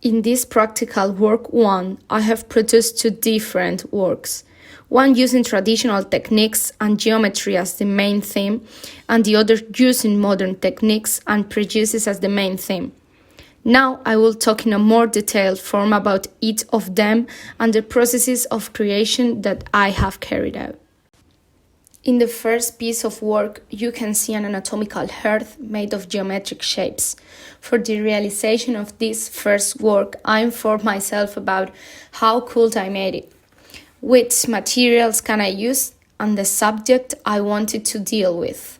In this practical work 1, I have produced 2 different works, one using traditional techniques and geometry as the main theme, and the other using modern techniques and prejudices as the main theme. Now I will talk in a more detailed form about each of them and the processes of creation that I have carried out. In the first piece of work, you can see an anatomical hearth made of geometric shapes. For the realization of this first work, I informed myself about how could I made it, which materials can I use, and the subject I wanted to deal with.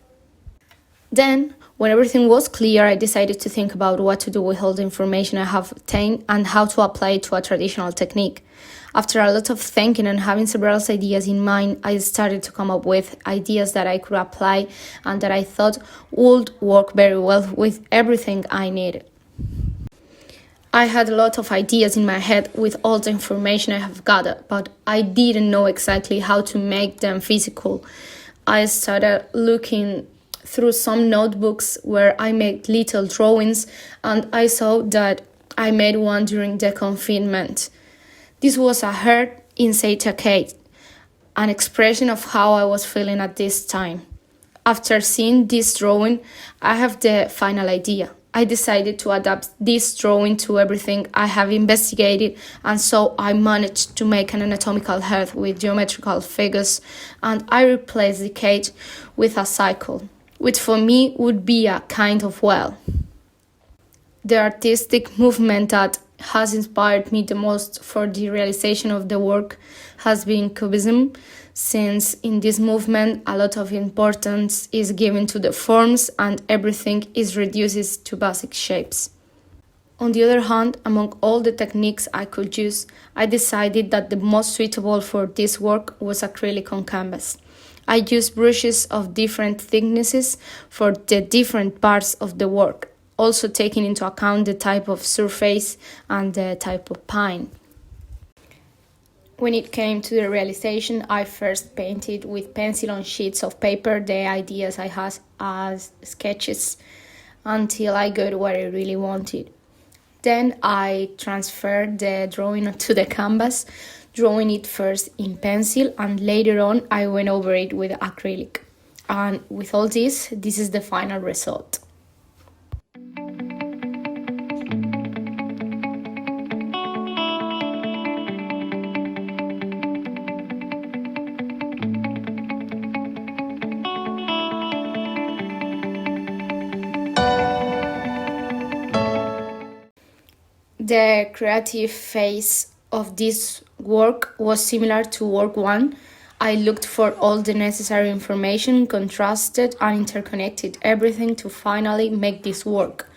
Then, when everything was clear, I decided to think about what to do with all the information I have obtained and how to apply it to a traditional technique. After a lot of thinking and having several ideas in mind, I started to come up with ideas that I could apply and that I thought would work very well with everything I needed. I had a lot of ideas in my head with all the information I have gathered, but I didn't know exactly how to make them physical. I started looking through some notebooks where I made little drawings, and I saw that I made one during the confinement. This was a heart inside a cage, an expression of how I was feeling at this time. After seeing this drawing, I have the final idea. I decided to adapt this drawing to everything I have investigated, and so I managed to make an anatomical heart with geometrical figures, and I replaced the cage with a cycle, which for me would be a kind of well. The artistic movement that has inspired me the most for the realization of the work has been Cubism, since in this movement a lot of importance is given to the forms and everything is reduced to basic shapes. On the other hand, among all the techniques I could use, I decided that the most suitable for this work was acrylic on canvas. I used brushes of different thicknesses for the different parts of the work, also taking into account the type of surface and the type of paint. When it came to the realization, I first painted with pencil on sheets of paper the ideas I had as sketches until I got what I really wanted. Then I transferred the drawing onto the canvas, drawing it first in pencil, and later on I went over it with acrylic. And with all this is the final result. The creative phase of this work was similar to work 1. I looked for all the necessary information, contrasted and interconnected everything to finally make this work.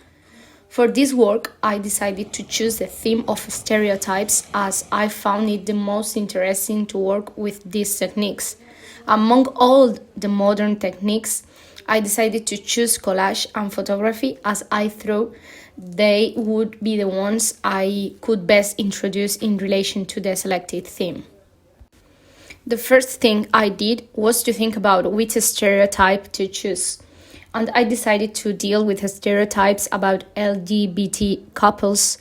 For this work, I decided to choose the theme of stereotypes as I found it the most interesting to work with these techniques. Among all the modern techniques, I decided to choose collage and photography as I thought they would be the ones I could best introduce in relation to the selected theme. The first thing I did was to think about which stereotype to choose, and I decided to deal with stereotypes about LGBT couples.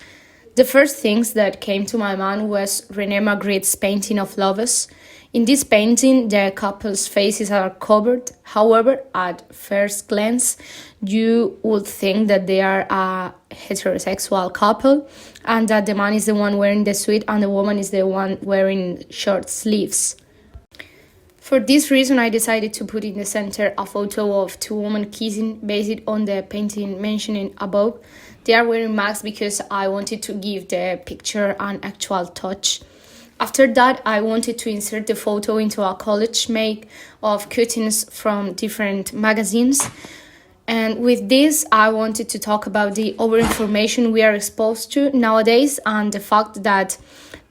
The first things that came to my mind was René Magritte's painting of lovers. In this painting, the couple's faces are covered. However, at first glance, you would think that they are a heterosexual couple and that the man is the one wearing the suit and the woman is the one wearing short sleeves. For this reason, I decided to put in the center a photo of 2 women kissing based on the painting mentioned above. They are wearing masks because I wanted to give the picture an actual touch. After that, I wanted to insert the photo into a collage made of cuttings from different magazines. And with this, I wanted to talk about the over-information we are exposed to nowadays and the fact that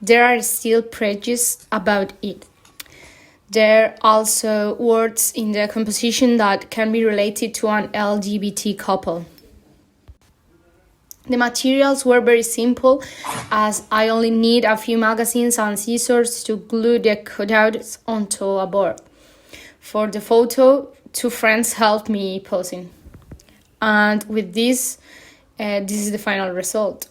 there are still prejudices about it. There are also words in the composition that can be related to an LGBT couple. The materials were very simple, as I only need a few magazines and scissors to glue the cutouts onto a board. For the photo, 2 friends helped me posing. And with this is the final result.